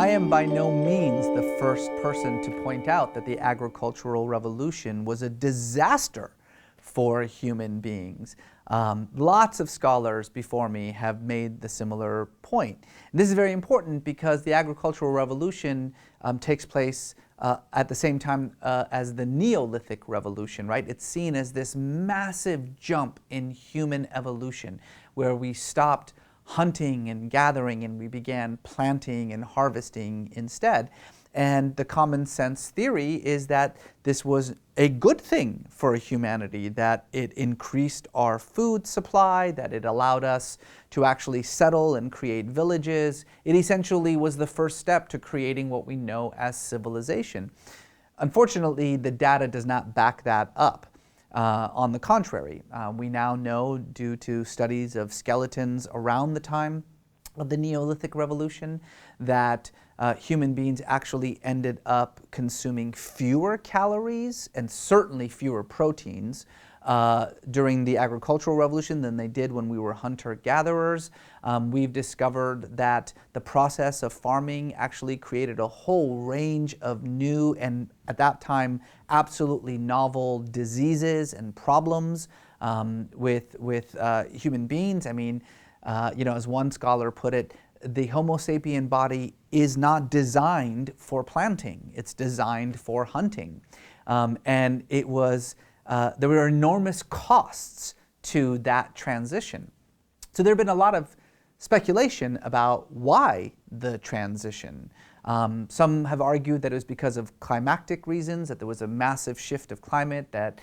I am by no means the first person to point out that the agricultural revolution was a disaster for human beings. Lots of scholars before me have made the similar point. And this is very important because the agricultural revolution takes place at the same time as the Neolithic revolution, right? It's seen as this massive jump in human evolution where we stopped hunting and gathering and we began planting and harvesting instead. And the common sense theory is that this was a good thing for humanity, that it increased our food supply, that it allowed us to actually settle and create villages. It essentially was the first step to creating what we know as civilization. Unfortunately, the data does not back that up. On the contrary, we now know, due to studies of skeletons around the time of the Neolithic Revolution, that human beings actually ended up consuming fewer calories and certainly fewer proteins during the agricultural revolution than they did when we were hunter-gatherers. We've discovered that the process of farming actually created a whole range of new and, at that time, absolutely novel diseases and problems with human beings. I mean, as one scholar put it, the Homo sapien body is not designed for planting. It's designed for hunting. And it was, there were enormous costs to that transition. So there have been a lot of speculation about why the transition. Some have argued that it was because of climatic reasons, that there was a massive shift of climate that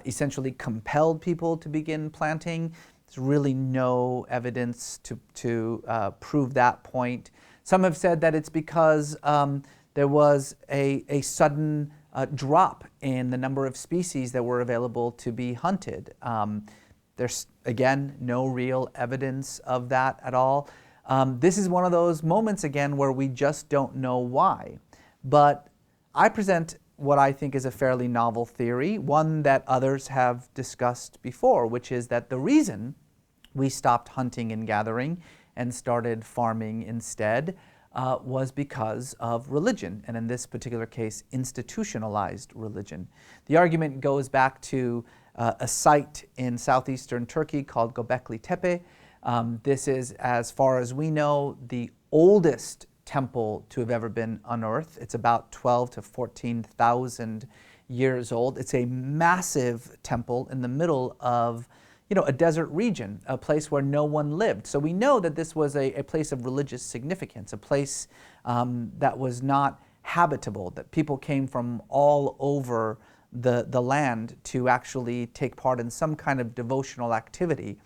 essentially compelled people to begin planting. There's really no evidence to prove that point. Some have said that it's because there was a sudden drop in the number of species that were available to be hunted. There's, again, no real evidence of that at all. This is one of those moments, again, where we just don't know why. But I present what I think is a fairly novel theory, one that others have discussed before, which is that the reason we stopped hunting and gathering and started farming instead was because of religion, and in this particular case, institutionalized religion. The argument goes back to a site in southeastern Turkey called Göbekli Tepe. This is, as far as we know, the oldest temple to have ever been unearthed. It's about 12 to 14,000 years old. It's a massive temple in the middle of a desert region, a place where no one lived. So we know that this was a place of religious significance, a place that was not habitable, that people came from all over the land to actually take part in some kind of devotional activity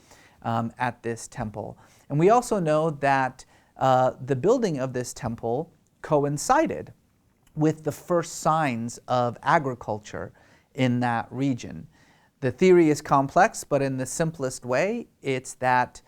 at this temple. And we also know that the building of this temple coincided with the first signs of agriculture in that region. The theory is complex, but in the simplest way, it's that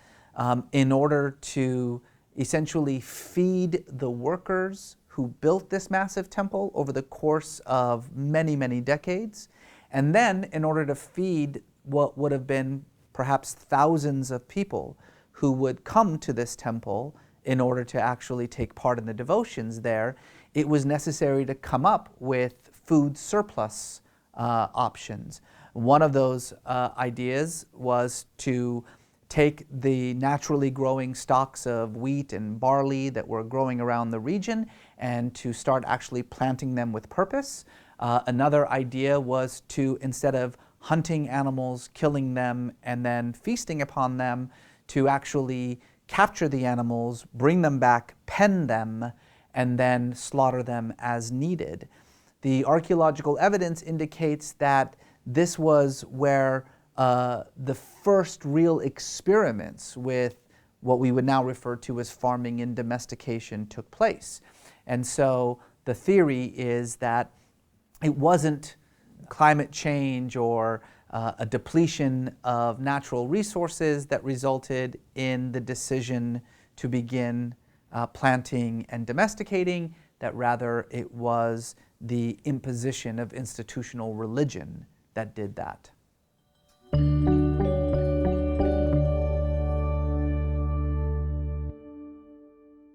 in order to essentially feed the workers who built this massive temple over the course of many, many decades, and then in order to feed what would have been perhaps thousands of people who would come to this temple in order to actually take part in the devotions there, it was necessary to come up with food surplus options. One of those ideas was to take the naturally growing stalks of wheat and barley that were growing around the region and to start actually planting them with purpose. Another idea was to, instead of hunting animals, killing them, and then feasting upon them, to actually capture the animals, bring them back, pen them, and then slaughter them as needed. The archaeological evidence indicates that this was where the first real experiments with what we would now refer to as farming and domestication took place. And so the theory is that it wasn't climate change or a depletion of natural resources that resulted in the decision to begin planting and domesticating, that rather it was the imposition of institutional religion that did that.